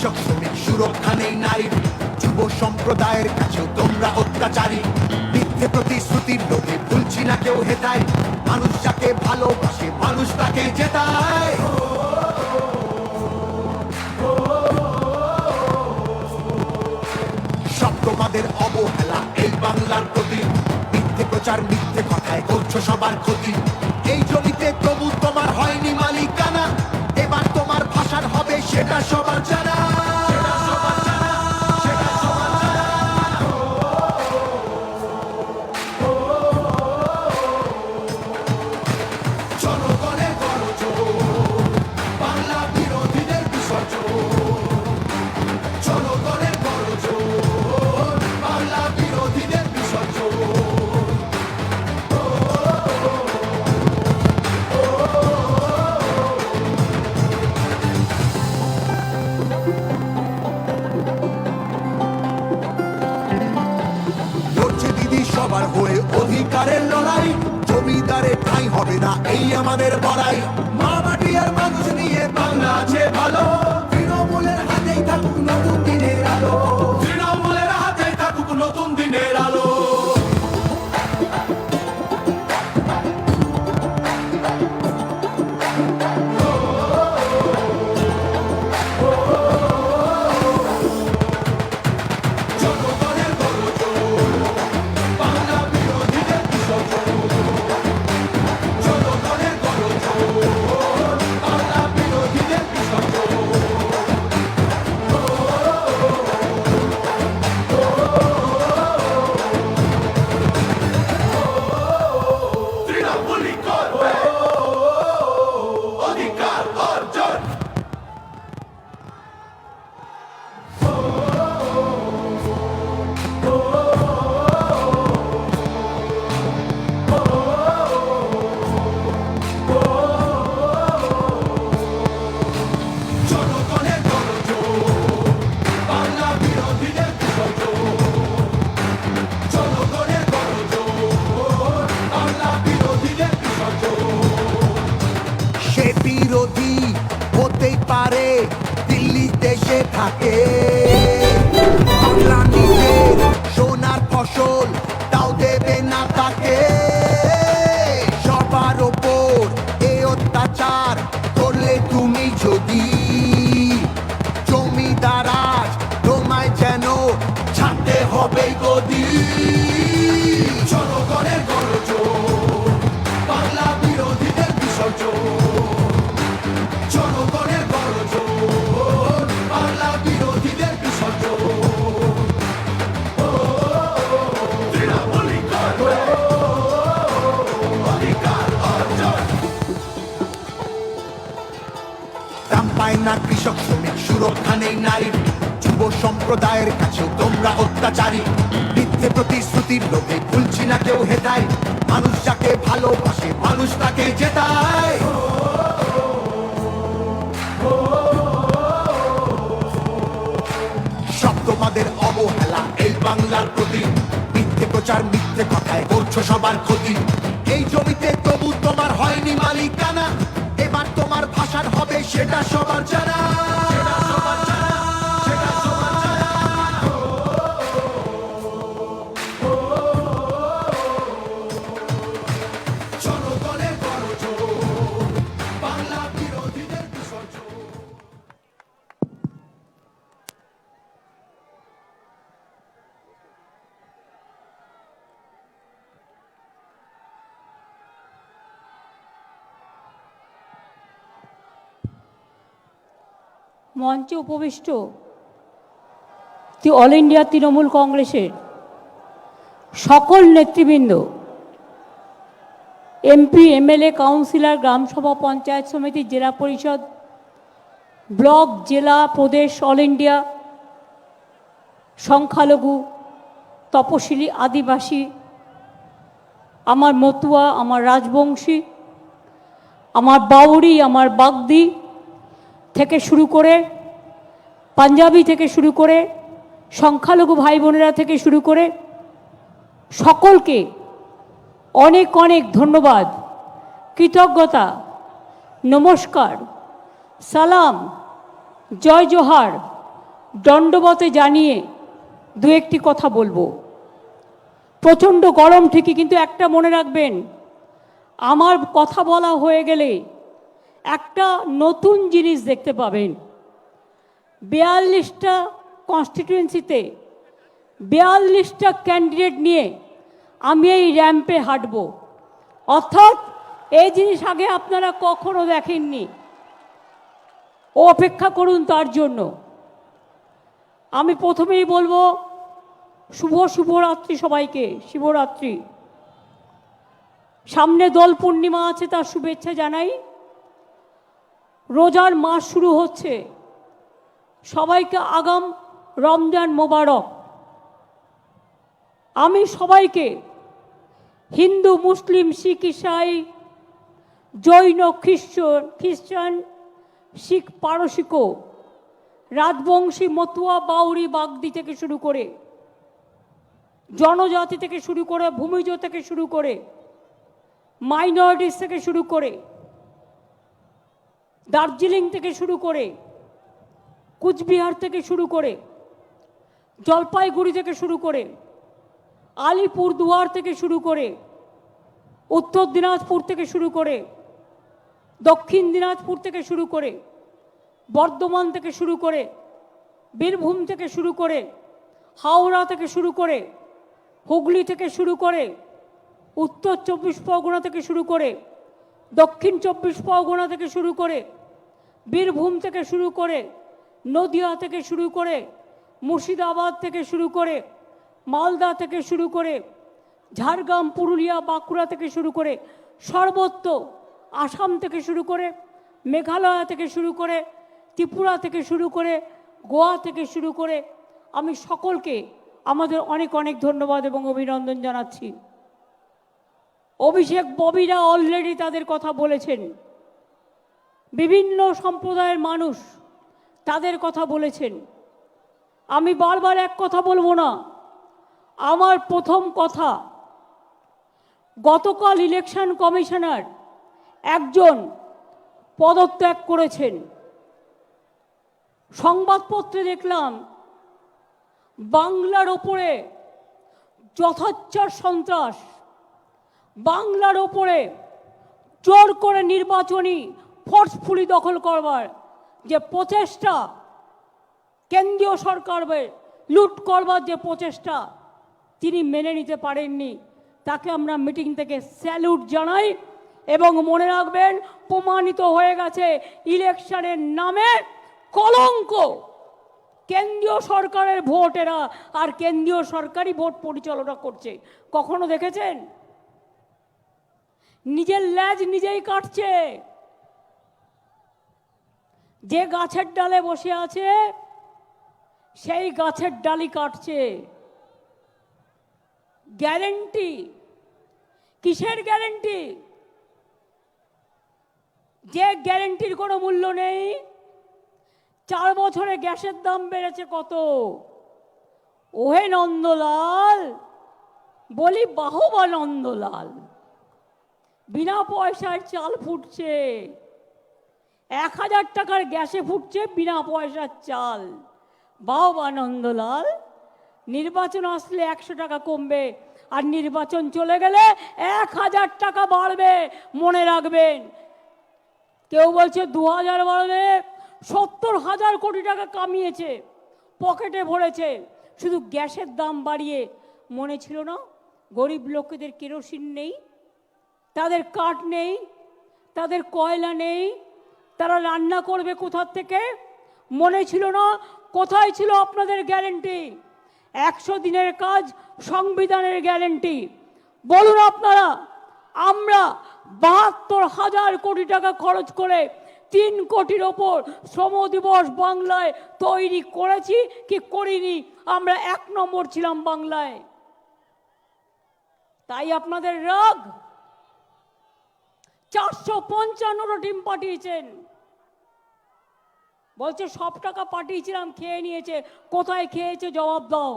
কৃষক শ্রমিক সুরক্ষা নেই নারীর, যুব সম্প্রদায়ের কাছেও তোমরা অত্যাচারী। মিথ্যে প্রতিশ্রুতির লোভে ভুলছি না কেউ হেতায়, মানুষ যাকে ভালোবাসে মানুষ তাকে জেতায়। সব তোমাদের অবহেলা এই বাংলার প্রতি, মিথ্যে প্রচার মিথ্যে কথায় করছো সবার ক্ষতি। এই জমিতে তবু তোমার হয়নি মালিকানা, এবার তোমার ভাষার হবে সেটা সবার জানা। জনগণের গণজোর, বাংলা বিরোধীদের বিসর্জন। জনগণের গণজোর, বাংলা বিরোধীদের বিসর্জন। লড়ছে দিদি সবার হয়ে অধিকারের লড়াই, জমিদারের ঠাঁই হবে না এই আমাদের বড়াই। মা মাটি আর মানুষ নিয়ে বাংলা আছে ভালো, তৃণমূলের হাতেই থাকুক নতুন দিনের আলো। তৃণমূলের হাতেই থাকুক নতুন দিনের আলো। জনগণের গণজোর, বাংলা বিরোধীদের বিসর্জন। জনগণের গণজোর, বাংলা বিরোধীদের বিসর্জন। তৃণমূলই করবে অধিকার অর্জন। জনগণের গণজোর, বাংলা বিরোধীদের বিসর্জন। জনগণের গণজোর, বাংলা বিরোধীদের বিসর্জন। সে বিরোধী হতেই পারে দিল্লি দেশে থাকে, বাংলা নিজের সোনার ফসল তাও দেবে না তাকে। সবার ওপর এ অত্যাচার করলে তুমি যদি, জমিদার আজ তোমায় যেন ছাড়তে হবে গদি। জনগণের গণজোর, বাংলা বিরোধীদের বিসর্জন। জনগণের গণজোর, বাংলা বিরোধীদের বিসর্জন। তৃণমূলই করবে অধিকার অর্জন। দাম পায় না কৃষক শ্রমিক সুরক্ষা নেই নারীর, যুব সম্প্রদায়ের কাছেও তোমরা অত্যাচারী। মিথ্যে প্রতিশ্রুতির লোভে ভুলছি না কেউ হেতায়, মানুষ যাকে ভালোবাসে মানুষ তাকে জেতায়। সব তোমাদের অবহেলা এই বাংলার প্রতি, মিথ্যে প্রচার মিথ্যে কথায় করছো সবার ক্ষতি। এই জমিতে তবু তোমার হয়নি মালিকানা, এবার তোমার ভাষার হবে সেটা সবার জানা। জনগণের গণজোর, বাংলা বিরোধীদের বিসর্জন। মঞ্চে উপবিষ্ট অল ইন্ডিয়া তৃণমূল কংগ্রেসের সকল নেতৃবৃন্দ, এমপি, এমএলএ, কাউন্সিলর, গ্রামসভা, পঞ্চায়েত সমিতি, জেলা পরিষদ, ব্লক, জেলা, প্রদেশ, অল ইন্ডিয়া, সংখ্যালঘু, তপশিলি, আদিবাসী, আমার মতুয়া, আমার রাজবংশী, আমার বাউরি, আমার বাগদি থেকে শুরু করে, পাঞ্জাবি থেকে শুরু করে, সংখ্যালঘু ভাই বোনেরা থেকে শুরু করে সকলকে অনেক অনেক ধন্যবাদ, কৃতজ্ঞতা, নমস্কার, সালাম, জয় জোহার, দণ্ডবতে জানিয়ে দু একটি কথা বলবো। প্রচণ্ড গরম ঠিকই, কিন্তু একটা মনে রাখবেন, আমার কথা বলা হয়ে গেলে একটা নতুন জিনিস দেখতে পাবেন। 42টা কনস্টিটিউয়েন্সিতে 42টা ক্যান্ডিডেট নিয়ে আমি এই র্যাম্পে হাঁটব, অর্থাৎ এই জিনিস আগে আপনারা কখনো দেখেননি। অপেক্ষা করুন তার জন্য। আমি প্রথমেই বলবো শুভরাত্রি সবাইকে, শিবরাত্রি। সামনে দোল পূর্ণিমা আছে, তার শুভেচ্ছা জানাই। রোজার মাস শুরু হচ্ছে, সবাইকে আগাম রমজান মোবারক। আমি সবাইকে হিন্দু, মুসলিম, শিখ, ইসাই, জৈন, খ্রিস্টান, শিখ, পারসিকও, রাজবংশী, মতুয়া, বাউরি, বাগদি থেকে শুরু করে, জনজাতি থেকে শুরু করে, ভূমিজ থেকে শুরু করে, মাইনরিটিস থেকে শুরু করে, দার্জিলিং থেকে শুরু করে, কুচবিহার থেকে শুরু করে, জলপাইগুড়ি থেকে শুরু করে, আলিপুরদুয়ার থেকে শুরু করে, উত্তর দিনাজপুর থেকে শুরু করে, দক্ষিণ দিনাজপুর থেকে শুরু করে, বর্ধমান থেকে শুরু করে, বীরভূম থেকে শুরু করে, হাওড়া থেকে শুরু করে, হুগলি থেকে শুরু করে, উত্তর 24 পরগনা থেকে শুরু করে, দক্ষিণ 24 পরগনা থেকে শুরু করে, বীরভূম থেকে শুরু করে, নদিয়া থেকে শুরু করে, মুর্শিদাবাদ থেকে শুরু করে, মালদা থেকে শুরু করে, ঝাড়গ্রাম, পুরুলিয়া, বাঁকুড়া থেকে শুরু করে, সর্বত্র আসাম থেকে শুরু করে, মেঘালয় থেকে শুরু করে, ত্রিপুরা থেকে শুরু করে, গোয়া থেকে শুরু করে, আমি সকলকে আমাদের অনেক অনেক ধন্যবাদ এবং অভিনন্দন জানাচ্ছি। অভিষেক ববিরা অলরেডি তাদের কথা বলেছেন, বিভিন্ন সম্প্রদায়ের মানুষ তাদের কথা বলেছেন। আমি বারবার এক কথা বলবো না। আমার প্রথম কথা, গতকাল ইলেকশন কমিশনার একজন পদত্যাগ করেছেন। সংবাদপত্রে দেখলাম বাংলার ওপরে যথাচ্ছর সন্ত্রাস, বাংলার ওপরে জোর করে নির্বাচনী ফোর্সফুলি দখল করবার যে প্রচেষ্টা, কেন্দ্রীয় সরকারের লুট করবার যে প্রচেষ্টা, তিনি মেনে নিতে পারেননি। তাকে আমরা মিটিং থেকে স্যালুট জানাই এবং মনে রাখবেন, প্রমাণিত হয়ে গেছে ইলেকশনের নামে কলঙ্ক। কেন্দ্রীয় সরকারের ভোটেরা আর কেন্দ্রীয় সরকারই ভোট পরিচালনা করছে। কখনো দেখেছেন? নিজের ল্যাজ নিজেই কাটছে। যে গাছের ডালে বসে আছে সেই গাছের ডালই কাটছে। গ্যারেন্টি কিসের গ্যারেন্টি? যে গ্যারেন্টির কোনো মূল্য নেই। 4 বছরে গ্যাসের দাম বেড়েছে কত? ওহে নন্দলাল, বলি বাহবা নন্দলাল, বিনা পয়সায় চাল ফুটছে। 1000 টাকার গ্যাসে ফুটছে বিনা পয়সার চাল। বাহবা নন্দলাল। নির্বাচন আসলে 100 টাকা কমবে, আর নির্বাচন চলে গেলে 1000 টাকা বাড়বে। মনে রাখবেন, কেউ বলছে 2000 বাড়বে। 70,000 কোটি টাকা কামিয়েছে, পকেটে ভরেছে শুধু গ্যাসের দাম বাড়িয়ে। মনে ছিল না গরিব লোকেদের কেরোসিন নেই, তাদের কাঠ নেই, তাদের কয়লা নেই, তারা রান্না করবে কোথার থেকে? মনে ছিল না? কোথায় ছিল আপনাদের গ্যারেন্টি? 100 দিনের কাজ সংবিধানের গ্যারেন্টি। বলুন আপনারা, আমরা 72,000 কোটি টাকা খরচ করে 3 কোটির ওপর শ্রম দিবস বাংলায় তৈরি করেছি কি করিনি? আমরা 1 নম্বর ছিলাম বাংলায়। তাই আপনাদের রাগ। 455টা টিম পাঠিয়েছেন, বলছে সব টাকা পাঠিয়েছিলাম, খেয়ে নিয়েছে। কোথায় খেয়েছে জবাব দাও।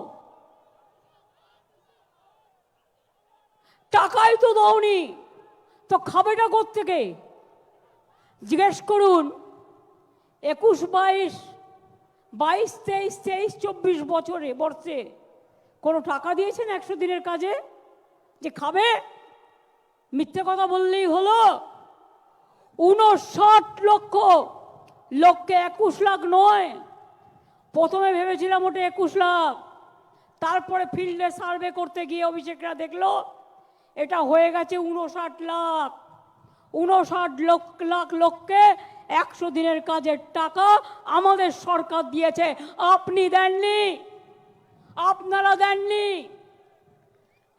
টাকাই তো দাওনি, তো খাবেটা কোত্থেকে? জিজ্ঞেস করুন 21-22 22, 23, 24 বর্ষে কোনো টাকা দিয়েছেন 100 দিনের কাজে যে খাবে? মিথ্যে কথা বললেই হলো। 59 লক্ষ লোককে 21 লাখ নয়, প্রথমে ভেবেছিলাম ওটা 21 লাখ, তারপরে ফিল্ডে সার্ভে করতে গিয়ে অভিষেকরা দেখলো এটা হয়ে গেছে 59 লাখ। 59 লাখ লোককে 100 দিনের কাজের টাকা আমাদের সরকার দিয়েছে, আপনি দেননি, আপনারা দেননি।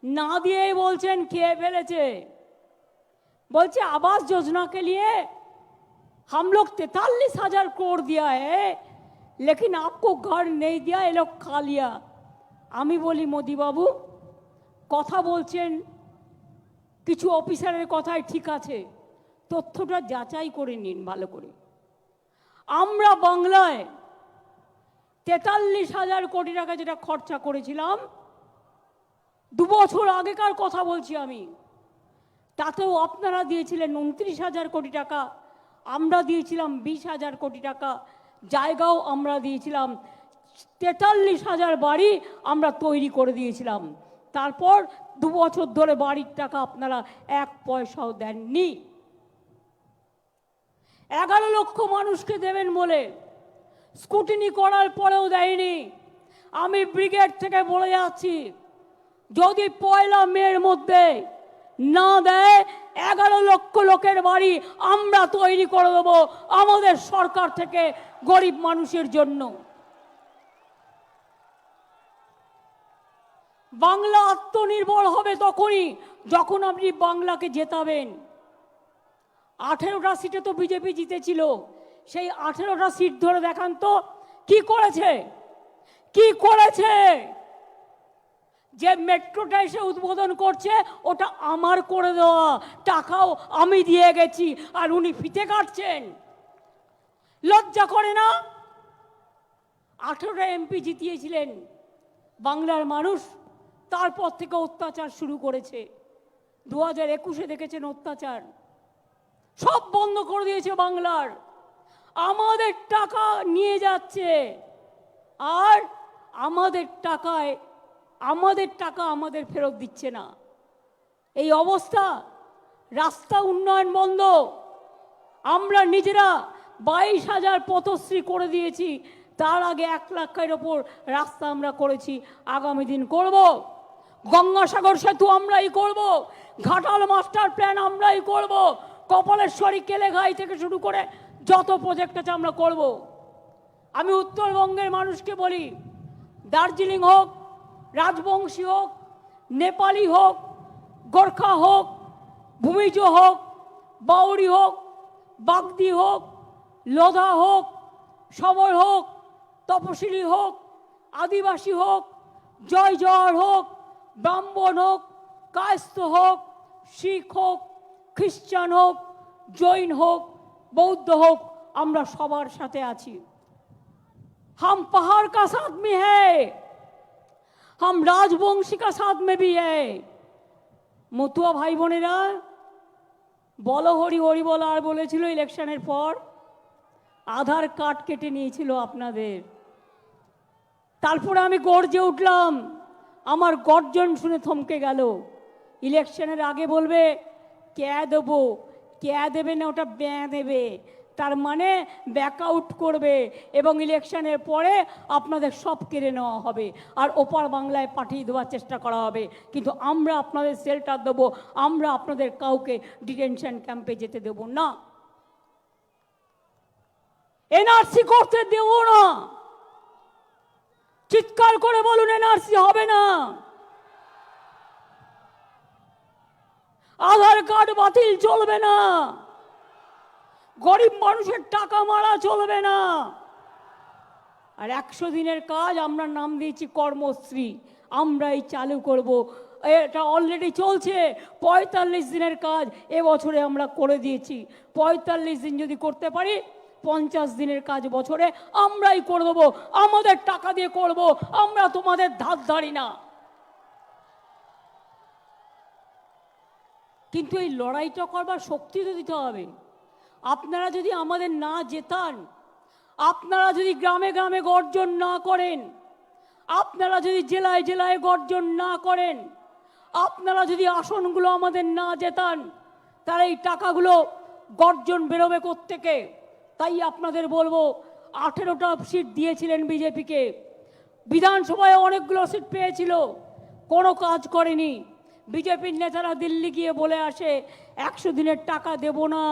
না দিয়েই বলছেন খেয়ে ফেলেছে। বলছে आवास योजना के लिए हम लोग 43,000 करोड़ दिया है, लेकिन आपको घर नहीं दिया, ये लोग खा लिया। আমি বলি মোদি বাবু, কথা বলছেন কিছু অফিসারের কথাই ঠিক আছে, তথ্যটা যাচাই করে নিন ভালো করে। আমরা বাংলায় 43,000 কোটি টাকা যেটা খরচা করেছিলাম, 2 বছর আগেকার কথা বলছি আমি, তাতেও আপনারা দিয়েছিলেন 29,000 কোটি টাকা, আমরা দিয়েছিলাম 20,000 কোটি টাকা, জায়গাও আমরা দিয়েছিলাম, 43,000 বাড়ি আমরা তৈরি করে দিয়েছিলাম। তারপর 2 বছর ধরে বাড়ির টাকা আপনারা 1 পয়সাও দেননি। 11 লক্ষ মানুষকে দেবেন বলে স্কুটিনি করার পরেও দেয়নি। আমি ব্রিগেড থেকে বলে যাচ্ছি, যদি 1 মের মধ্যে না দেয়, 11 লক্ষ লোকের বাড়ি আমরা তৈরি করে দেবো আমাদের সরকার থেকে গরিব মানুষের জন্য। বাংলা আত্মনির্ভর হবে তখনই যখন আপনি বাংলাকে জেতাবেন। 18টা সিটে তো বিজেপি জিতেছিল, সেই 18টা সিট ধরে দেখান তো কি করেছে, কি করেছে। যে মেট্রোটা এসে উদ্বোধন করছে ওটা আমার করে দেওয়া, টাকাও আমি দিয়ে গেছি, আর উনি ফিতে কাটছেন। লজ্জা করে না? 18টা এমপি জিতিয়েছিলেন বাংলার মানুষ, তারপর থেকে অত্যাচার শুরু করেছে। 2021-এ দেখেছেন অত্যাচার, সব বন্ধ করে দিয়েছে বাংলার। আমাদের টাকা নিয়ে যাচ্ছে, আর আমাদের টাকা আমাদের ফেরত দিচ্ছে না। এই অবস্থা, রাস্তা উন্নয়ন বন্ধ। আমরা নিজেরা 22,000 পথশ্রী করে দিয়েছি, তার আগে 1 লাখের ওপর রাস্তা আমরা করেছি, আগামী দিন করব। গঙ্গাসাগর সেতু আমরাই করব, ঘাটাল মাস্টার প্ল্যান আমরাই করব, কপালেশ্বরী কেলেঘাই থেকে শুরু করে যত প্রজেক্ট আছে আমরা করব। আমি উত্তরবঙ্গের মানুষকে বলি, দার্জিলিং হোক, রাজবংশী হোক, নেপালি হোক, গোর্খা হোক, ভূমিজ হোক, বাউরি হোক, বাগদি হোক, লোধা হোক, সবর হোক, তপশিলি হোক, আদিবাসী হোক, জয় জওয়ার হোক, ব্রাহ্মণ হোক, কায়স্থ হোক, শিখ হোক, খ্রিস্টান হোক, জৈন হোক, বৌদ্ধ হোক, আমরা সবার সাথে আছি। हम पहाड़ का साथ में है, हम राजवंशी का साथ में भी है। মতুয়া ভাই বোনেরা, বলো হরি হরি বলো আর বলেছিল ইলেকশনের পর আধার কার্ড কেটে নিয়েছিল আপনাদের। তারপরে আমি গর্জে উঠলাম, আমার গর্জন শুনে থমকে গেল। ইলেকশনের আগে বলবে কে দেবো, কে দেবে না, ওটা ব্যয় দেবে, তার মানে ব্যাকআউট করবে, এবং ইলেকশনের পরে আপনাদের সব কেড়ে নেওয়া হবে আর ওপার বাংলায় পাঠিয়ে দেওয়ার চেষ্টা করা হবে। কিন্তু আমরা আপনাদের শেল্টার দেবো, আমরা আপনাদের কাউকে ডিটেনশন ক্যাম্পে যেতে দেব না, এনআরসি করতে দেব না। চিৎকার করে বলুন, এনআরসি হবে না, আধার কার্ড বাতিল চলবে না, গরিব মানুষের টাকা মারা চলবে না। আর 100 দিনের কাজ আমরা নাম দিয়েছি কর্মশ্রী, আমরাই চালু করব। এটা অলরেডি চলছে। 45 দিনের কাজ এবছরে আমরা করে দিয়েছি। 45 দিন যদি করতে পারি, 50 দিনের কাজ বছরে আমরাই করে দেবো, আমাদের টাকা দিয়ে করব, আমরা তোমাদের ধার ধারি না। কিন্তু এই লড়াইটা করবার শক্তি তো দিতে হবে। আপনারা যদি আমাদের না জেতান, আপনারা যদি গ্রামে গ্রামে গর্জন না করেন, আপনারা যদি জেলায় জেলায় গর্জন না করেন, আপনারা যদি আসনগুলো আমাদের না জেতান, তাহলে এই টাকাগুলো গর্জন বেরোবে কোত্থেকে? তাই আপনাদের বলবো, 18টা সিট দিয়েছিলেন বিজেপিকে, বিধানসভায় অনেকগুলো সিট পেয়েছিল, কোনো কাজ করেনি। বিজেপির নেতারা দিল্লি গিয়ে বলে আসে 100 দিনের টাকা দেব না,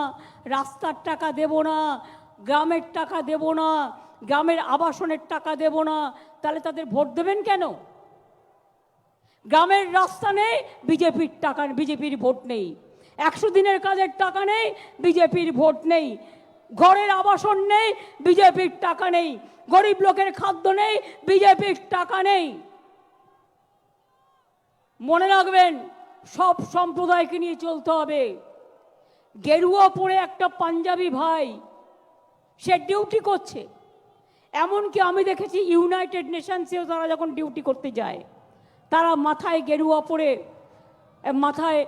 রাস্তার টাকা দেব না, গ্রামের টাকা দেব না, গ্রামের আবাসনের টাকা দেব না। তাহলে তাদের ভোট দেবেন কেন? গ্রামের রাস্তা নেই, বিজেপির টাকা, বিজেপির ভোট নেই। 100 দিনের কাজের টাকা নেই, বিজেপির ভোট নেই। ঘরের আবাসন নেই, বিজেপির টাকা নেই। গরিব লোকের খাদ্য নেই, বিজেপির টাকা নেই। মনে রাখবেন, সব সম্প্রদায়কে নিয়ে চলতে হবে। গেরুয়া পরে একটা পাঞ্জাবি ভাই, সে ডিউটি করছে। এমনকি আমি দেখেছি ইউনাইটেড নেশনসেও তারা যখন ডিউটি করতে যায়, তারা মাথায় গেরুয়া পরে, মাথায়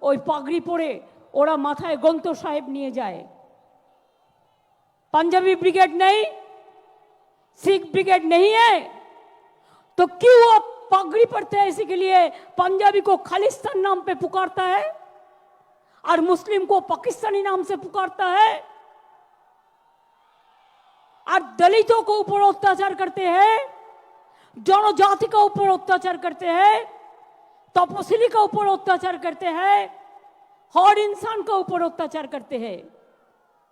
ওই পাগড়ি পরে ওরা মাথায় গ্রন্থ সাহেব নিয়ে যায়। पंजाबी ब्रिगेड नहीं, सिख ब्रिगेड नहीं है, तो क्यों आप पगड़ी पड़ते हैं? इसी के लिए पंजाबी को खालिस्तान नाम पे पुकारता है और मुस्लिम को पाकिस्तानी नाम से पुकारता है, और दलितों को ऊपर अत्याचार करते हैं, जनजाति का ऊपर अत्याचार करते हैं, तपस्वी का ऊपर अत्याचार करते हैं, हर इंसान का ऊपर अत्याचार करते हैं।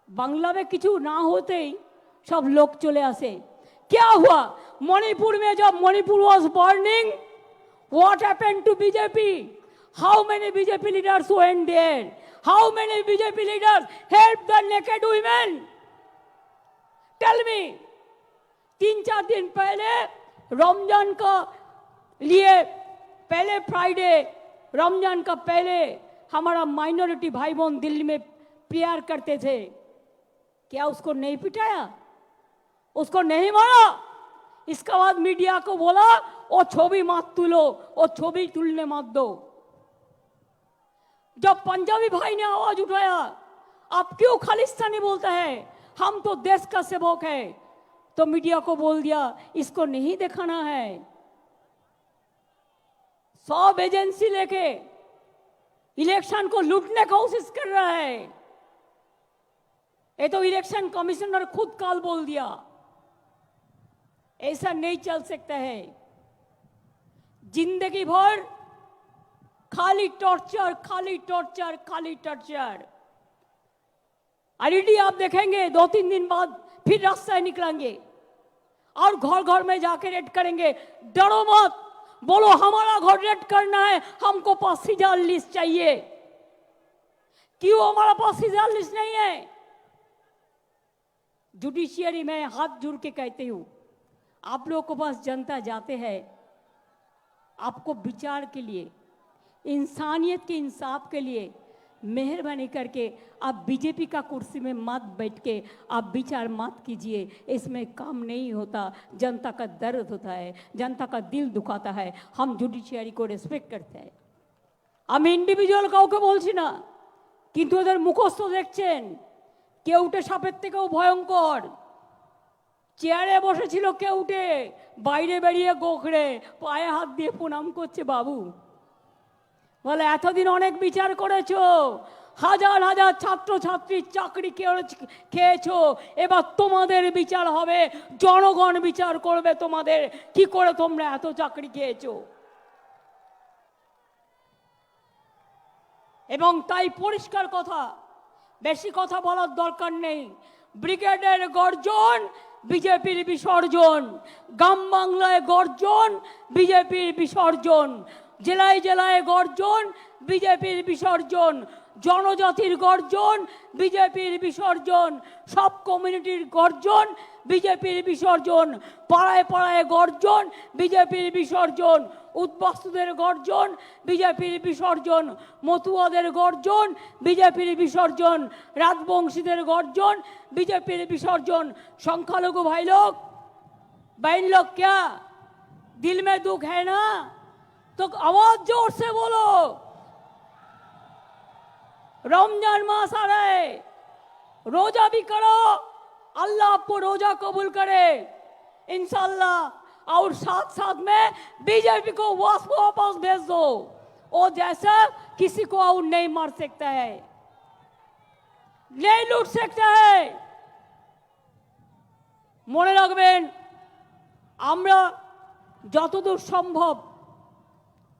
बांग्ला में किचु ना होते ही सब लोग चले आसे। क्या हुआ मणिपुर में? जब Manipur was burning, what happened to BJP? How many BJP leaders went there? How many BJP leaders help the naked women? Tell me. 3-4 दिन पहले रमजान का लिए, पहले फ्राइडे रमजान का पहले हमारा माइनॉरिटी भाई बहन दिल्ली में प्रेयर करते थे। क्या उसको नहीं पिटाया? उसको नहीं मारा? इसके बाद मीडिया को बोला वो छवि मत तुलो, वो छवि तुलने मत दो। जब पंजाबी भाई ने आवाज उठाया, आप क्यों खालिस्तानी बोलता है, हम तो देश का सेवक है, तो मीडिया को बोल दिया इसको नहीं दिखाना है। सब एजेंसी लेके इलेक्शन को लूटने की कोशिश कर रहा है। ये तो इलेक्शन कमिश्नर खुद काल बोल दिया। ऐसा नहीं चल सकता है। जिंदगी भर खाली टॉर्चर, खाली टॉर्चर, खाली टॉर्चर। आईडी आप देखेंगे 2-3 दिन बाद फिर रास्ते निकलेंगे और घर घर में जाके रेड करेंगे। डरो मत, बोलो हमारा घर रेड करना है, हमको पास 1000 लिस्ट चाहिए। क्यों हमारा पास 1000 लिस्ट नहीं है? जुडिशियरी में हाथ जोड़ के कहती हूं, आप लोगों के पास जनता जाते हैं आपको विचार के लिए, इंसानियत के इंसाफ के लिए, मेहरबानी करके आप बीजेपी का कुर्सी में मत बैठ के आप विचार मत कीजिए। इसमें काम नहीं होता। जनता का दर्द होता है, जनता का दिल दुखाता है। हम जुडिशियरी को रेस्पेक्ट करते हैं। আমি ইন্ডিভিজুয়াল কাউকে বলছি না, কিন্তু ওদের মুখস্থ দেখছেন, কেউটে সাপের থেকেও ভয়ঙ্কর। চেয়ারে বসেছিল কেউটে, বাইরে বেরিয়ে গোখড়ে পায়ে হাত দিয়ে প্রণাম করছে বাবু। বলে এতদিন অনেক বিচার করেছো, হাজার হাজার ছাত্র ছাত্রীর চাকরি খেয়েছো, এবার তোমাদের বিচার হবে, জনগণ বিচার করবে তোমাদের, কি করে তোমরা এত চাকরি খেয়েছো। এবং তাই পরিষ্কার কথা, বেশি কথা বলার দরকার নেই। ব্রিগেডের গর্জন, বিজেপির বিসর্জন। গ্রাম বাংলায় গর্জন, বিজেপির বিসর্জন। জেলায় জেলায় গর্জন, বিজেপির বিসর্জন। জনজাতির গর্জন, বিজেপির বিসর্জন। সব কমিউনিটির গর্জন, বিজেপির বিসর্জন। পাড়ায় পাড়ায় গর্জন, বিজেপির বিসর্জন। উদ্বাস্তুদের গর্জন, বিজেপির বিসর্জন। মতুয়াদের গর্জন, বিজেপির বিসর্জন। রাজবংশীদের গর্জন, বিজেপির বিসর্জন। সংখ্যালঘু भाई लोग, बहन लोग, क्या दिल में दुख है ना? तो आवाज जोर से बोलो। रमजान मास आ रहा है, रोजा भी करो, अल्लाह आपको रोजा कबूल करे इंशाल्लाह। और साथ साथ में बीजेपी को वापस भेज दो, वो जैसा किसी को और नहीं मार सकता है, नहीं लूट सकता है। মনে রাখবেন, আমরা যতদূর সম্ভব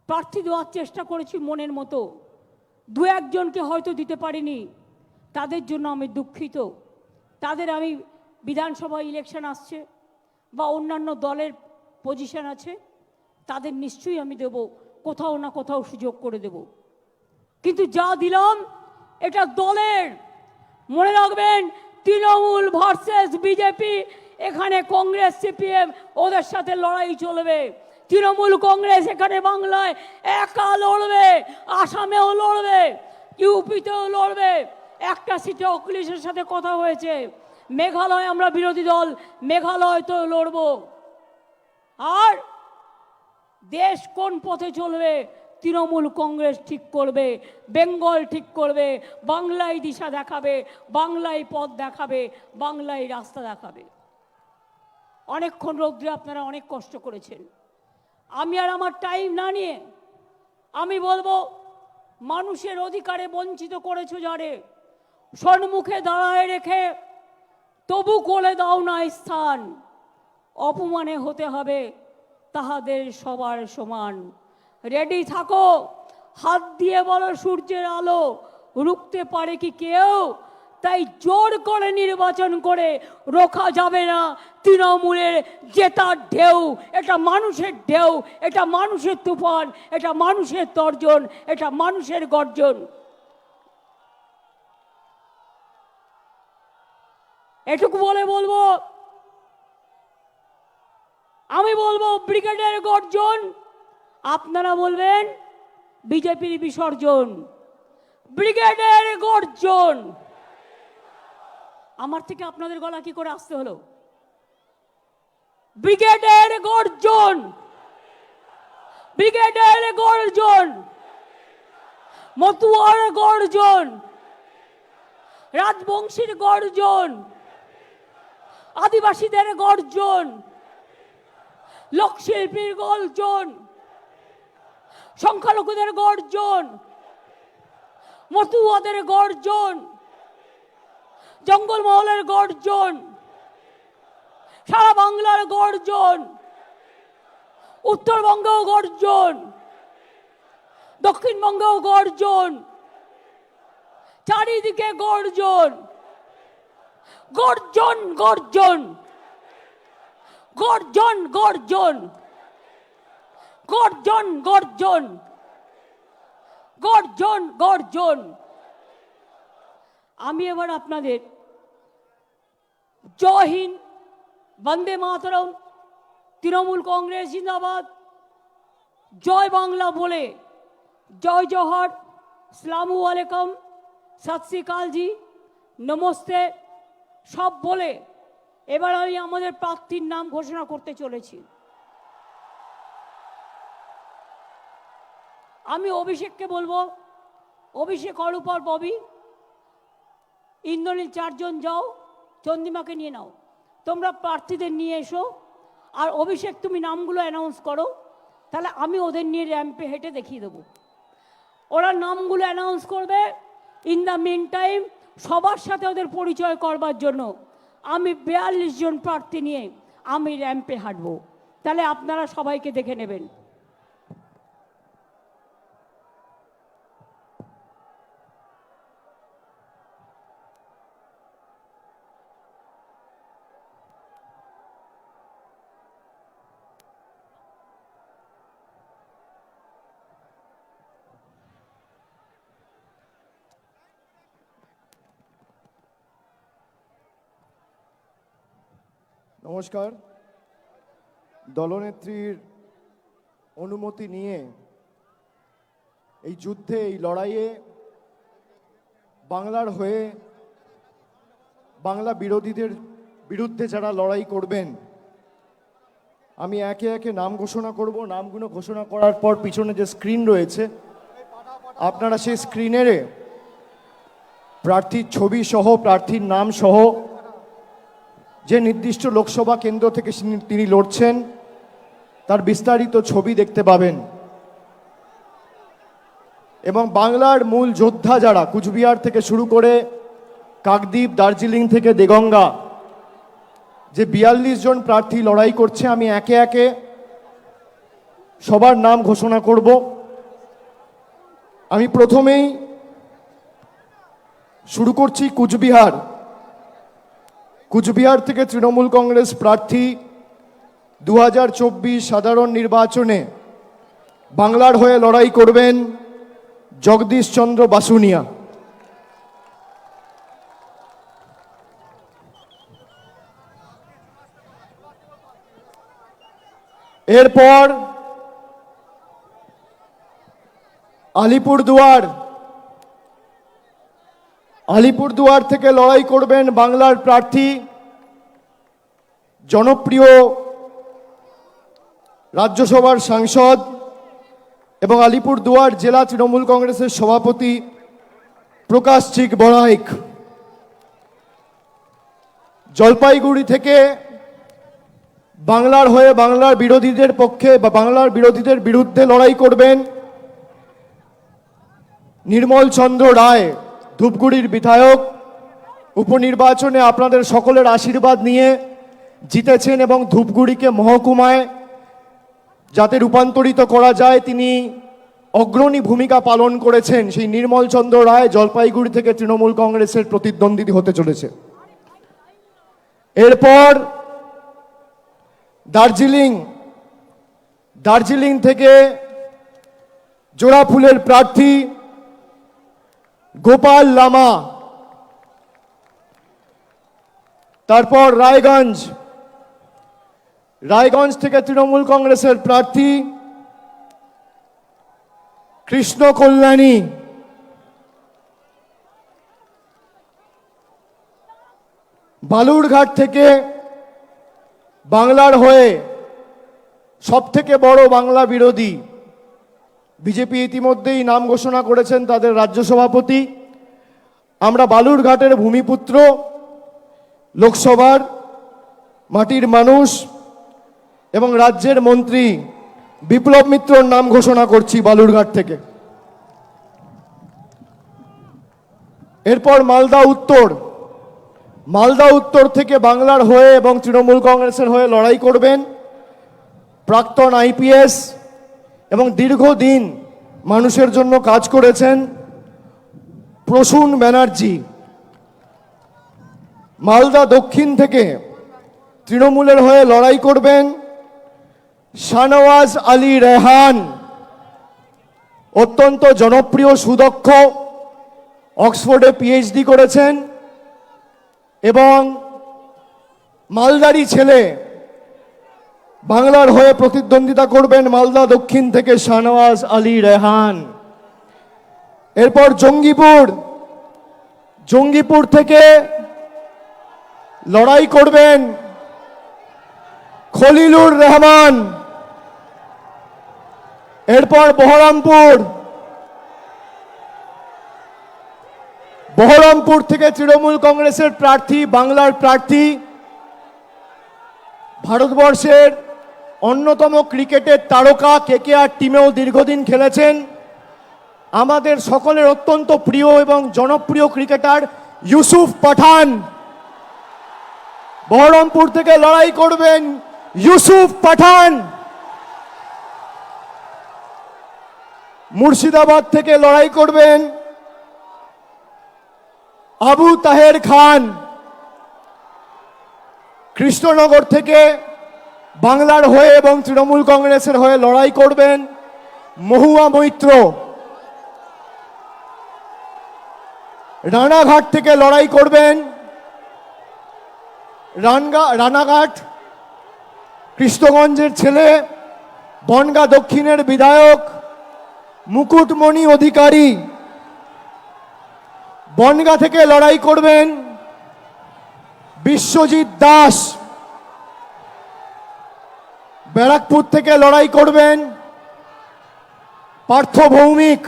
প্রার্থী দেওয়ার চেষ্টা করেছি মনের মতো। দু একজনকে হয়তো দিতে পারিনি, তাদের জন্য আমি দুঃখিত। তাদের আমি বিধানসভা ইলেকশন আসছে বা অন্যান্য দলের পজিশন আছে, তাদের নিশ্চয়ই আমি দেব, কোথাও না কোথাও সুযোগ করে দেব। কিন্তু যা দিলাম এটা দলের। মনে রাখবেন, তৃণমূল ভার্সেস বিজেপি, এখানে কংগ্রেস সিপিএম ওদের সাথে লড়াই চলবে। তৃণমূল কংগ্রেস এখানে বাংলায় একা লড়বে, আসামেও লড়বে, ইউপিতেও লড়বে। একটা সিটে অখিলেশের সাথে কথা হয়েছে, মেঘালয় আমরা বিরোধী দল, মেঘালয় তো লড়ব। আর দেশ কোন পথে চলবে তৃণমূল কংগ্রেস ঠিক করবে, বেঙ্গল ঠিক করবে, বাংলায় দিশা দেখাবে, বাংলায় পথ দেখাবে, বাংলায় রাস্তা দেখাবে। অনেকক্ষণ রৌদ্রে আপনারা অনেক কষ্ট করেছেন। আমি আর আমার টাইম না নিয়ে আমি বলবো, মানুষের অধিকারে বঞ্চিত করেছো যারে, সম্মুখে দাঁড়ায় রেখে তবু কোলে দাও না স্থান, অপমানে হতে হবে তাহাদের সবার সমান। রেডি থাকো, হাত দিয়ে বলো সূর্যের আলো রুখতে পারে কি কেউ? তাই জোর করে নির্বাচন করে রোখা যাবে না তৃণমূলের জেতার ঢেউ। এটা মানুষের ঢেউ, এটা মানুষের তুফান, এটা মানুষের তর্জন, এটা মানুষের গর্জন। এটুকু বলে বলবো, আমি বলবো ব্রিগেডের গর্জন, আপনারা বলবেন বিজেপির বিসর্জন। ব্রিগেডের গর্জন। আমার থেকে আপনাদের গলা কি করে আসতে হলো? ব্রিগেডের গর্জন, ব্রিগেডের গর্জন, মতুয়ার গর্জন, রাজবংশীর গর্জন, আদিবাসীদের গর্জন, লোকশিল্পীর গর্জন, সংখ্যালঘুদের গর্জন, মতুয়াদের গর্জন, জঙ্গলমহলের গর্জন, সারা বাংলার গর্জন, উত্তরবঙ্গেও গর্জন, দক্ষিণবঙ্গেও গর্জন, চারিদিকে গর্জন, গর্জন গর্জন, গর্জন গর্জন, গর্জন গর্জন, গর্জন গর্জন। আমি এবার আপনাদের জয় হিন্দ, বন্দে মাতরম, তৃণমূল কংগ্রেস জিন্দাবাদ, জয় বাংলা বলে, জয় জোহর, আসসালামু আলাইকুম, সত শ্রী আকাল জি, নমস্তে সব বলে এবার আমি আমাদের প্রার্থীর নাম ঘোষণা করতে চলেছি। আমি অভিষেককে বলবো, অভিষেক অরূপর ববি, ইন্দ্রনীল চারজন যাও, চন্দ্রিমাকে নিয়ে নাও, তোমরা প্রার্থীদের নিয়ে এসো। আর অভিষেক তুমি নামগুলো অ্যানাউন্স করো, তাহলে আমি ওদের নিয়ে র্যাম্পে হেঁটে দেখিয়ে দেবো। ওরা নামগুলো অ্যানাউন্স করবে। ইন দ্য মিন টাইম সবার সাথে ওদের পরিচয় করবার জন্য আমি 42 জন প্রার্থী নিয়ে আমি র্যাম্পে হাঁটবো, তাহলে আপনারা সবাইকে দেখে নেবেন। নমস্কার। দলনেত্রীর অনুমতি নিয়ে এই যুদ্ধে, এই লড়াইয়ে বাংলার হয়ে বাংলা বিরোধীদের বিরুদ্ধে যারা লড়াই করবেন, আমি একে একে নাম ঘোষণা করব। নামগুলো ঘোষণা করার পর পিছনে যে স্ক্রিন রয়েছে, আপনারা সেই স্ক্রিনের প্রার্থীর ছবি সহ, প্রার্থীর নাম সহ যে নির্দিষ্ট লোকসভা কেন্দ্র থেকে তিনি লড়ছেন তার বিস্তারিত ছবি দেখতে পাবেন। এবং বাংলার মূল যোদ্ধা যারা কুচবিহার থেকে শুরু করে কাকদ্বীপ, দার্জিলিং থেকে দেগঙ্গা, যে 42 জন প্রার্থী লড়াই করছে, আমি একে একে সবার নাম ঘোষণা করব। আমি প্রথমেই শুরু করছি কুচবিহার। কুচবিহার থেকে তৃণমূল কংগ্রেস প্রার্থী 2024 সাধারণ নির্বাচনে বাংলার হয়ে লড়াই করবেন জগদীশ চন্দ্র বাসুনিয়া। এরপর আলিপুরদুয়ার থেকে লড়াই করবেন বাংলার প্রার্থী জনপ্রিয় রাজ্যসভার সাংসদ এবং আলিপুরদুয়ার জেলা তৃণমূল কংগ্রেসের সভাপতি প্রকাশ চিক বড়াইক। জলপাইগুড়ি থেকে বাংলার হয়ে বাংলার বিরোধীদের পক্ষে বা বাংলার বিরোধীদের বিরুদ্ধে লড়াই করবেন নির্মল চন্দ্র রায়, ধূপগুড়ির বিধায়ক। উপনির্বাচনে আপনাদের সকলের আশীর্বাদ নিয়ে জিতেছেন এবং ধূপগুড়িকে মহকুমায় যাতে রূপান্তরিত করা যায় তিনি অগ্রণী ভূমিকা পালন করেছেন। সেই নির্মল চন্দ্র রায় জলপাইগুড়ি থেকে তৃণমূল কংগ্রেসের প্রতিদ্বন্দ্বী হতে চলেছে। এরপর দার্জিলিং থেকে জোড়াফুলের প্রার্থী গোপাল লামা। তারপর রায়গঞ্জ থেকে তৃণমূল কংগ্রেসের প্রার্থী কৃষ্ণ কল্যাণী। বালুরঘাট থেকে বাংলার হয়ে সবথেকে বড় বাংলা বিরোধী, বিজেপি ইতিমধ্যেই নাম ঘোষণা করেছেন তাদের রাজ্য সভাপতি। আমরা বালুরঘাটের ভূমিপুত্র, লোকসভার মাটির মানুষ এবং রাজ্যের মন্ত্রী বিপ্লব মিত্রর নাম ঘোষণা করছি বালুরঘাট থেকে। এরপর মালদা উত্তর থেকে বাংলার হয়ে এবং তৃণমূল কংগ্রেসের হয়ে লড়াই করবেন প্রাক্তন আইপিএস এবং দীর্ঘদিন মানুষের জন্য কাজ করেছেন প্রসূন ব্যানার্জি। মালদা দক্ষিণ থেকে তৃণমূলের হয়ে লড়াই করবেন শাহনওয়াজ আলী রেহান, অত্যন্ত জনপ্রিয়, সুদক্ষ, অক্সফোর্ডে পিএইচডি করেছেন এবং মালদারি ছেলে। বাংলার হয়ে প্রতিদ্বন্দ্বিতা করবেন মালদা দক্ষিণ থেকে শাহনওয়াজ আলী রেহান। এরপর জঙ্গিপুর থেকে লড়াই করবেন খলিলুর রহমান। এরপর বহরমপুর থেকে তৃণমূল কংগ্রেসের প্রার্থী, বাংলার প্রার্থী, ভারতবর্ষের অন্যতম ক্রিকেটের তারকা, কেকেআর টিমেও দীর্ঘদিন খেলেছেন, আমাদের সকলের অত্যন্ত প্রিয় এবং জনপ্রিয় ক্রিকেটার ইউসুফ পাঠান। বহরমপুর থেকে লড়াই করবেন ইউসুফ পাঠান। মুর্শিদাবাদ থেকে লড়াই করবেন আবু তাহের খান। কৃষ্ণনগর থেকে বাংলার হয়ে এবং তৃণমূল কংগ্রেসের হয়ে লড়াই করবেন মহুয়া মৈত্র। রানাঘাট থেকে লড়াই করবেন রানাঘাট কৃষ্ণগঞ্জের ছেলে, বনগাঁ দক্ষিণের বিধায়ক মুকুটমণি অধিকারী। বনগাঁ থেকে লড়াই করবেন বিশ্বজিৎ দাস। ব্যারাকপুর থেকে লড়াই করবেন পার্থ ভৌমিক।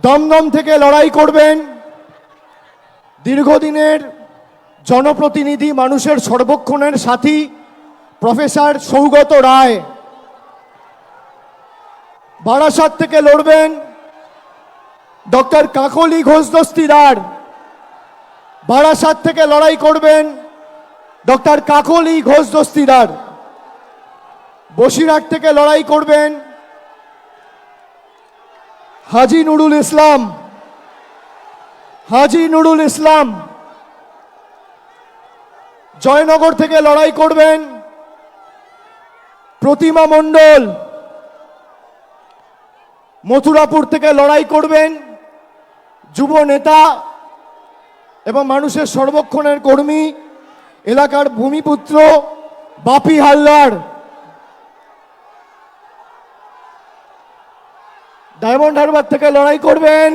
দমদম থেকে লড়াই করবেন দীর্ঘদিনের জনপ্রতিনিধি, মানুষের সর্বক্ষণের সাথী প্রফেসর সৌগত রায়। বারাসাত থেকে লড়বেন ডক্টর কাকলি ঘোষ দস্তিদার। বারাসাত থেকে লড়াই করবেন ডক্টর কাকলি ঘোষ দস্তিদার। বসিরহাট থেকে লড়াই করবেন হাজি নুরুল ইসলাম। হাজি নুরুল ইসলাম। জয়নগর থেকে লড়াই করবেন প্রতিমা মণ্ডল। মথুরাপুর থেকে লড়াই করবেন যুব নেতা এবং মানুষের সর্বক্ষণের কর্মী, এলাকার ভূমিপুত্র বাপি হালদার। ডায়মন্ড হারবার থেকে লড়াই করবেন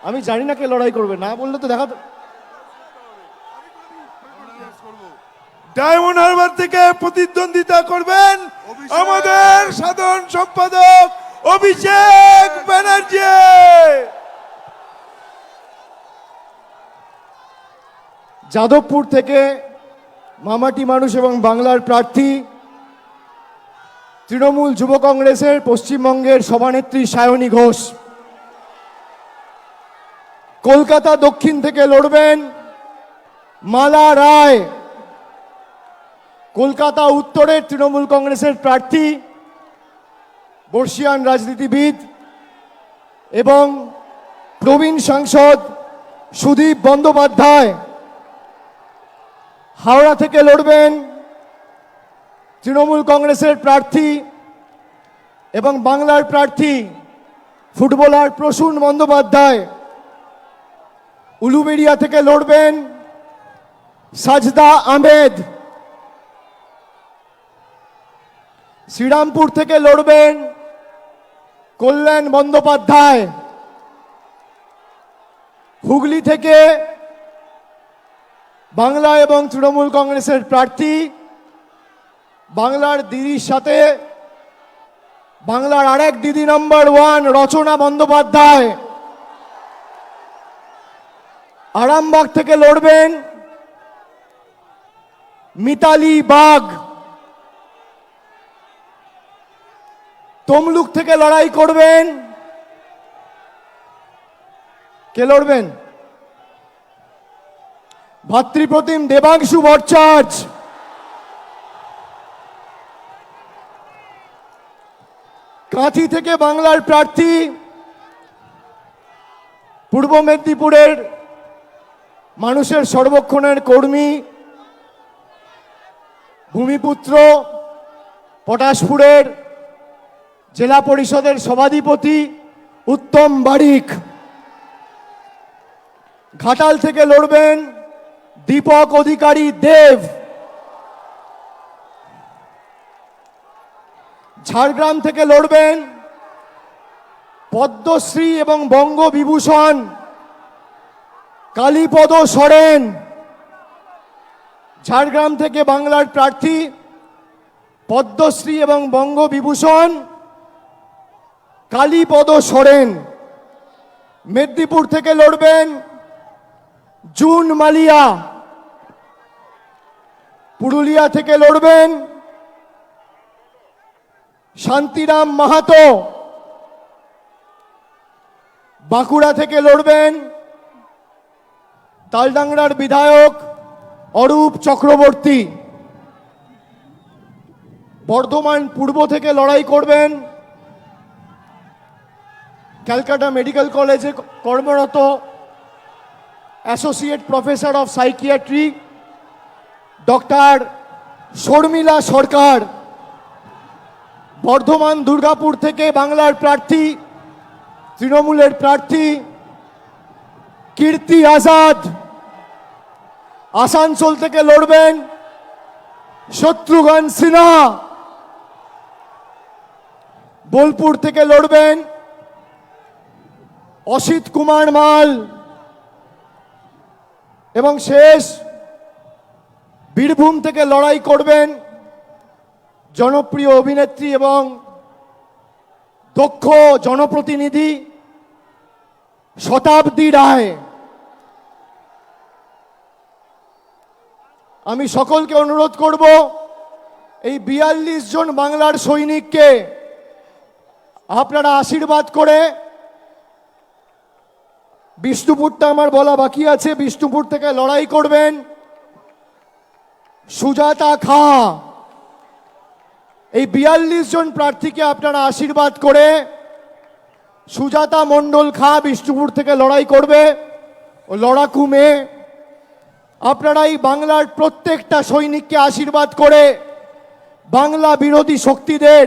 আমি জানি না কে লড়াই করবে, না বললে তো দেখা। ডায়মন্ড হারবার থেকে প্রতিদ্বন্দ্বিতা করবেন আমাদের সাধারণ সম্পাদক অভিষেক ব্যানার্জি। যাদবপুর থেকে মামাটি মানুষ এবং বাংলার প্রার্থী তৃণমূল যুব কংগ্রেসের পশ্চিমবঙ্গের সভানেত্রী সায়নী ঘোষ। কলকাতা দক্ষিণ থেকে লড়বেন মালা রায়। কলকাতা উত্তরের তৃণমূল কংগ্রেসের প্রার্থী বর্ষিয়ান রাজনীতিবিদ এবং প্রবীণ সাংসদ সুদীপ বন্দ্যোপাধ্যায়। হাওড়া থেকে লড়বেন তৃণমূল কংগ্রেসের প্রার্থী এবং বাংলার প্রার্থী ফুটবলার প্রসূন বন্দ্যোপাধ্যায়। উলুবেড়িয়া থেকে লড়বেন সাজদা আহমেদ। শ্রীরামপুর থেকে লড়বেন কল্যাণ বন্দ্যোপাধ্যায়। হুগলি থেকে বাংলা এবং তৃণমূল কংগ্রেসের প্রার্থী বাংলার দিদির সাথে বাংলার আরেক দিদি নম্বর 1 রচনা বন্দ্যোপাধ্যায়। আরামবাগ থেকে লড়বেন মিতালি বাগ। তমলুক থেকে লড়াই করবেন কে লড়বেন? ভাতৃপ্রতিম দেবাংশু ভট্টাচার্য। কাঁথি থেকে বাংলার প্রার্থী পূর্ব মেদিনীপুরের মানুষের সর্বক্ষণের কর্মী ভূমিপুত্র পটাশপুরের জেলা পরিষদের সভাধিপতি উত্তম বারিক। ঘাটাল থেকে লড়বেন দীপক অধিকারী দেব। ঝাড়গ্রাম থেকে লড়বেন পদ্মশ্রী এবং বঙ্গবিভূষণ কালীপদ সরেন। ঝাড়গ্রাম থেকে বাংলার প্রার্থী পদ্মশ্রী এবং বঙ্গবিভূষণ কালীপদ সরেন। মেদিনীপুর থেকে লড়বেন জুন মালিয়া। পুরুলিয়া থেকে লড়বেন শান্তিরাম মাহাতো। বাঁকুড়া থেকে লড়বেন তালডাংরার বিধায়ক অরূপ চক্রবর্তী। বর্ধমান পূর্ব থেকে লড়াই করবেন ক্যালকাটা মেডিকেল কলেজে কর্মরত associate professor of psychiatry doctor Sharmila Sarkar. Bardhaman Durgapur থেকে বাংলার প্রার্থী তৃণমূলের প্রার্থী কীর্তি আজাদ। আসানসোল থেকে লড়বেন শত্রুঘ্ন সিনহা। বোলপুর থেকে লড়বেন অসিত কুমার মাল। এবং শেষ বীরভূম থেকে লড়াই করবেন জনপ্রিয় অভিনেত্রী এবং দক্ষ জনপ্রতিনিধি শতাব্দী রায়। আমি সকলকে অনুরোধ করব এই 42 জন বাংলার সৈনিককে আপনারা আশীর্বাদ করে, বিষ্ণুপুরটা আমার বলা বাকি আছে, বিষ্ণুপুর থেকে লড়াই করবেন সুজাতা খা। এই 42 জন প্রার্থীকে আপনারা আশীর্বাদ করে সুজাতা মণ্ডল খা বিষ্ণুপুর থেকে লড়াই করবে, ও লড়াকু মেয়ে। আপনারা এই বাংলার প্রত্যেকটা সৈনিককে আশীর্বাদ করে বাংলা বিরোধী শক্তিদের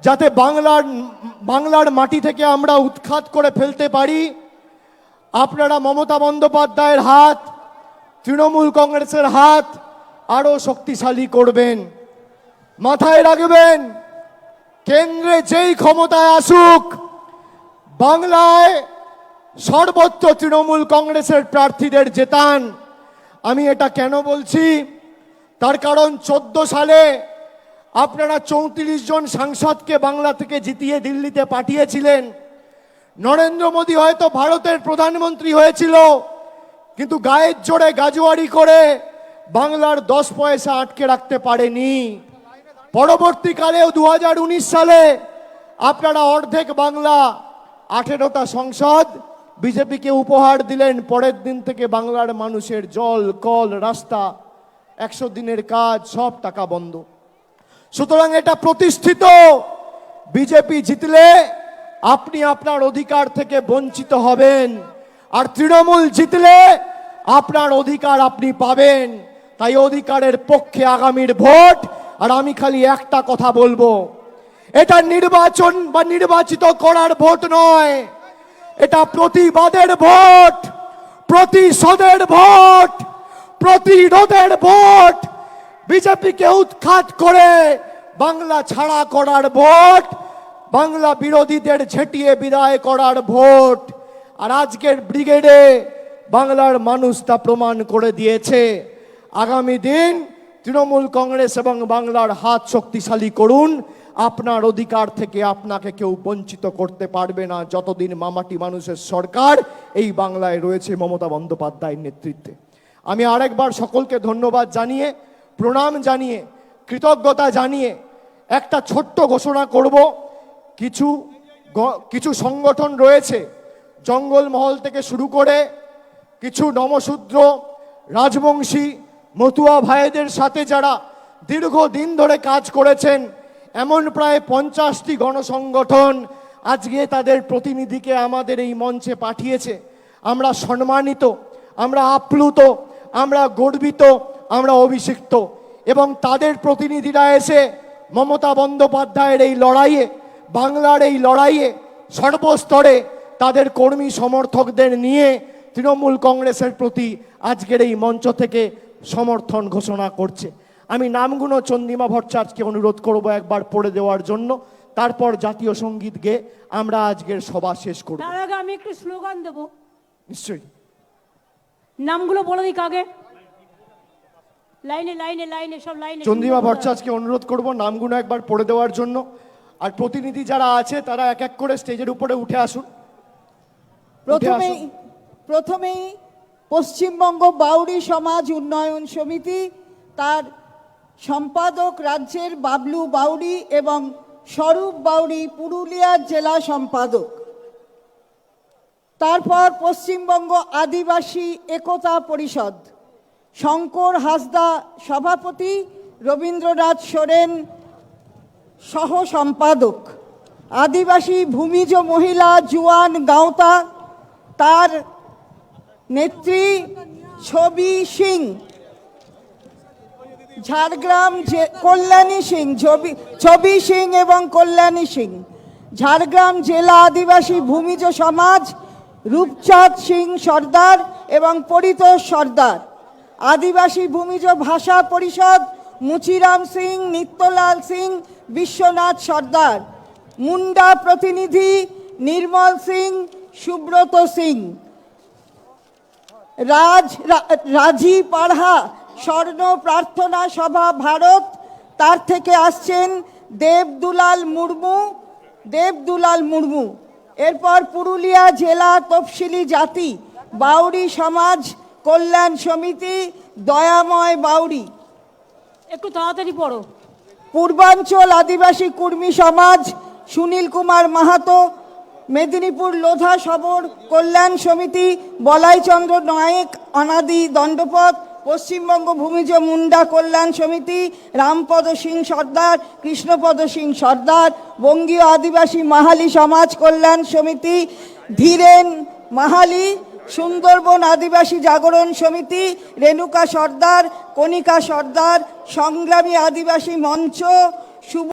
যাতে বাংলার মাটি থেকে আমরা উৎখাত করে ফেলতে পারি, আপনারা মমতা বন্দ্যোপাধ্যায়ের হাত, তৃণমূল কংগ্রেসের হাত আরো শক্তিশালী করবেন। মাথায় রাখবেন, কেন্দ্রে যেই ক্ষমতায় আসুক, বাংলায় সর্বত্র তৃণমূল কংগ্রেসের প্রার্থীদের জেতান। আমি এটা কেন বলছি, তার কারণ 14 সালে আপনারা 34 জন সাংসদকে বাংলা থেকে জিতিয়ে দিল্লিতে পাঠিয়েছিলেন। নরেন্দ্র মোদী হয়তো ভারতের প্রধানমন্ত্রী হয়েছিল, কিন্তু গায়ের জোরে গাজুয়ারি করে বাংলার 10 পয়সা আটকে রাখতে পারেনি। পরবর্তীকালেও 2019 সালে আপনারা অর্ধেক বাংলা 18টা সংসদ বিজেপিকে উপহার দিলেন। পরের দিন থেকে বাংলার মানুষের জল, কল, রাস্তা, 100 দিনের কাজ সব টাকা বন্ধ। সুতরাং এটা প্রতিষ্ঠিত, বিজেপি জিতলে আপনি আপনার অধিকার থেকে বঞ্চিত হবেন, আর তৃণমূল জিতলে আপনার অধিকার আপনি পাবেন। তাই অধিকারের পক্ষে আগামীর ভোট। আর আমি খালি একটা কথা বলবো, এটা নির্বাচন বা নির্বাচিত করার ভোট নয়, এটা প্রতিবাদের ভোট, প্রতিশোধের ভোট, প্রতিরোধের ভোট, বিজেপিকে উৎখাত করে বাংলা ছাড়া করার ভোট, বাংলা বিরোধীদের ঝেঁটিয়ে বিদায় করার ভোট। আর আজকের ব্রিগেডে বাংলার মানুষ তা প্রমাণ করে দিয়েছে। আগামী দিন তৃণমূল কংগ্রেস এবং বাংলার হাত শক্তিশালী করুন। আপনার অধিকার থেকে আপনাকে কেউ বঞ্চিত করতে পারবে না যতদিন মামাটি মানুষের সরকার এই বাংলায় রয়েছে মমতা বন্দ্যোপাধ্যায়ের নেতৃত্বে। আমি আরেকবার সকলকে ধন্যবাদ জানিয়ে, প্রণাম জানিয়ে, কৃতজ্ঞতা জানিয়ে একটা ছোট্ট ঘোষণা করব। কিছু সংগঠন রয়েছে, জঙ্গলমহল থেকে শুরু করে কিছু নমশূদ্র, রাজবংশী, মতুয়া ভাইদের সাথে যারা দীর্ঘদিন ধরে কাজ করেছেন, এমন প্রায় 50টি গণসংগঠন আজকে তাদের প্রতিনিধিকে আমাদের এই মঞ্চে পাঠিয়েছে। আমরা সম্মানিত, আমরা আপ্লুত, আমরা গর্বিত, আমরা অভিষিক্ত। এবং তাদের প্রতিনিধিরা এসে মমতা বন্দ্যোপাধ্যায়ের এই লড়াইয়ে, বাংলার এই লড়াইয়ে সর্বস্তরে তাদের কর্মী সমর্থকদের নিয়ে তৃণমূল কংগ্রেসের প্রতি আজকের এই মঞ্চ থেকে সমর্থন ঘোষণা করছে। আমি নামগুলো চন্দ্রিমা ভট্টাচার্যকে অনুরোধ করব একবার পড়ে দেওয়ার জন্য, তারপর জাতীয় সঙ্গীত গেয়ে আমরা আজকের সভা শেষ করব। তার আগে আমি একটু স্লোগান দেব। নিশ্চয়ই। নামগুলো বলে দিক আগে, লাইনে লাইনে লাইনে সব লাইনে। চন্দ্রিমা ভট্টাচার্যকে অনুরোধ করব নামগুলো একবার পড়ে দেওয়ার জন্য। আর প্রতিনিধি যারা আছে তারা এক এক করে স্টেজের উপরে উঠে আসুন। প্রথমেই পশ্চিমবঙ্গ বাউরি সমাজ উন্নয়ন সমিতি, তার সম্পাদক রাজ্যের বাবলু বাউরি এবং স্বরূপ বাউরি পুরুলিয়ার জেলা সম্পাদক। তারপর পশ্চিমবঙ্গ আদিবাসী একতা পরিষদ, শঙ্কর হাসদা সভাপতি, রবীন্দ্রনাথ সোরেন সহ সম্পাদক। আদিবাসী ভূমিজ মহিলা জুয়ান গাঁওতা, তার নেত্রী ছবি সিং। ঝাড়গ্রাম কল্যাণী সিং, ছবি সিং এবং কল্যাণী সিং। ঝাড়গ্রাম জেলা আদিবাসী ভূমিজ সমাজ, রূপচাঁদ সিং সর্দার এবং পরিতোষ সর্দার। আদিবাসী ভূমিজ ভাষা পরিষদ, মুচিরাম সিং, নিত্যলাল সিং, বিশ্বনাথ সর্দার। মুন্ডা প্রতিনিধি নির্মল সিং, সুব্রত সিং। রাজি পাড়হা স্বর্ণ প্রার্থনা সভা ভারত, তার থেকে আসছেন দেবদুলাল মুর্মু, দেবদুলাল মুর্মু। এরপর পুরুলিয়া জেলা তফসিলি জাতি বাউরি সমাজ কল্যাণ সমিতি দয়াময় বাউরি। একটু তাড়াতাড়ি পড়ো। পূর্বাঞ্চল আদিবাসী কুর্মী সমাজ সুনীল কুমার মাহাতো। মেদিনীপুর লোধা সবর কল্যাণ সমিতি বলাইচন্দ্র নায়েক অনাদি দণ্ডপথ। পশ্চিমবঙ্গ ভূমিজ মুন্ডা কল্যাণ সমিতি রামপদ সিং সর্দার কৃষ্ণপদ সিং সর্দার। বঙ্গীয় আদিবাসী মাহালি সমাজ কল্যাণ সমিতি ধীরেন মাহালি। সুন্দরবন আদিবাসী জাগরণ সমিতি রেণুকা সর্দার কণিকা সর্দার। সংগ্রামী আদিবাসী মঞ্চ শুভ